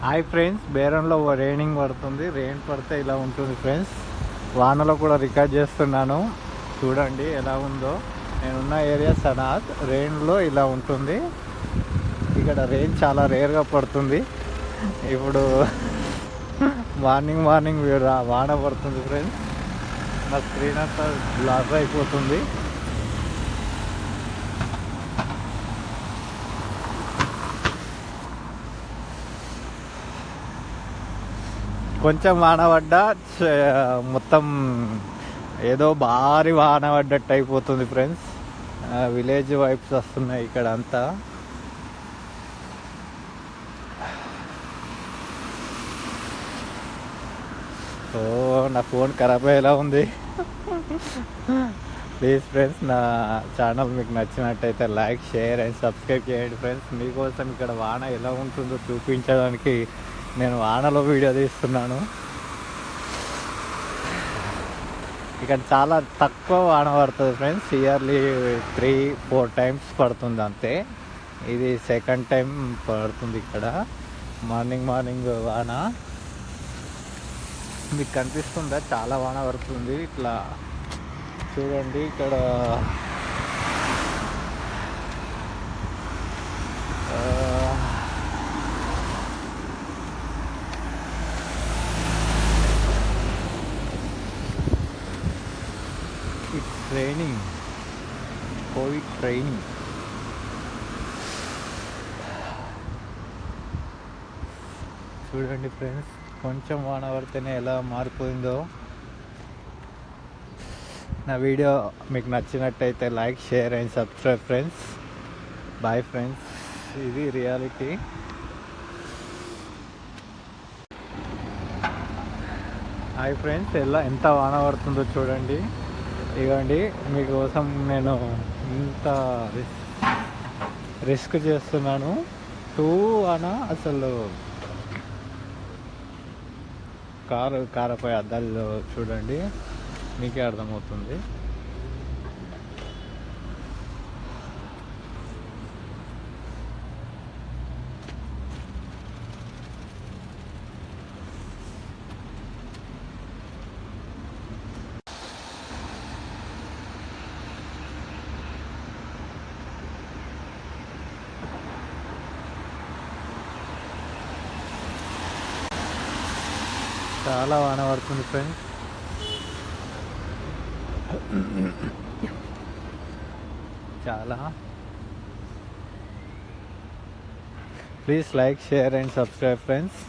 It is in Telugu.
హాయ్ ఫ్రెండ్స్, బేరంలో రైనింగ్ పడుతుంది. రెయిన్ పడితే ఇలా ఉంటుంది ఫ్రెండ్స్. వానలో కూడా రికార్డ్ చేస్తున్నాను, చూడండి ఎలా ఉందో. నేనున్న ఏరియా సనాత్. రెయిన్లో ఇలా ఉంటుంది. ఇక్కడ రెయిన్ చాలా రేర్గా పడుతుంది. ఇప్పుడు మార్నింగ్ వాన పడుతుంది ఫ్రెండ్స్. నా స్క్రీన్ అంతా బ్లర్ అయిపోతుంది. కొంచెం వాన పడ్డా మొత్తం ఏదో భారీ వాన పడ్డట్టు అయిపోతుంది ఫ్రెండ్స్. విలేజ్ వైబ్స్ వస్తున్నాయి ఇక్కడ అంతా. ఓ, నా ఫోన్ ఖరాబ్ అయ్యేలా ఉంది. ప్లీజ్ ఫ్రెండ్స్, నా ఛానల్ మీకు నచ్చినట్టయితే లైక్, షేర్ అండ్ సబ్స్క్రైబ్ చేయండి ఫ్రెండ్స్. మీకోసం ఇక్కడ వాన ఎలా ఉంటుందో చూపించడానికి నేను వానలో వీడియో తీస్తున్నాను. ఇక్కడ చాలా తక్కువ వాన పడుతుంది ఫ్రెండ్స్. ఇయర్లీ 3-4 టైమ్స్ పడుతుంది అంతే. ఇది సెకండ్ టైం పడుతుంది ఇక్కడ. మార్నింగ్ వాన మీకు కనిపిస్తుందా? చాలా వాన పడుతుంది. ఇట్లా చూడండి, ఇక్కడ ఇట్స్ ట్రైనింగ్, కోవిడ్ ట్రైనింగ్. చూడండి ఫ్రెండ్స్, కొంచెం వాన పడితేనే ఎలా మారిపోయిందో. నా వీడియో మీకు నచ్చినట్టయితే like, share and subscribe friends. Bye friends, ఇది రియాలిటీ. హాయ్ ఫ్రెండ్స్, ఎంత వాన పడుతుందో చూడండి. ఇవ్వండి, మీకోసం నేను ఇంత రిస్క్ చేస్తున్నాను. వాన అసలు కారపై అద్దాలు చూడండి, మీకే అర్థమవుతుంది. చాలా వాన పడుతుంది ఫ్రెండ్స్. చాలా. Please like, share and subscribe friends.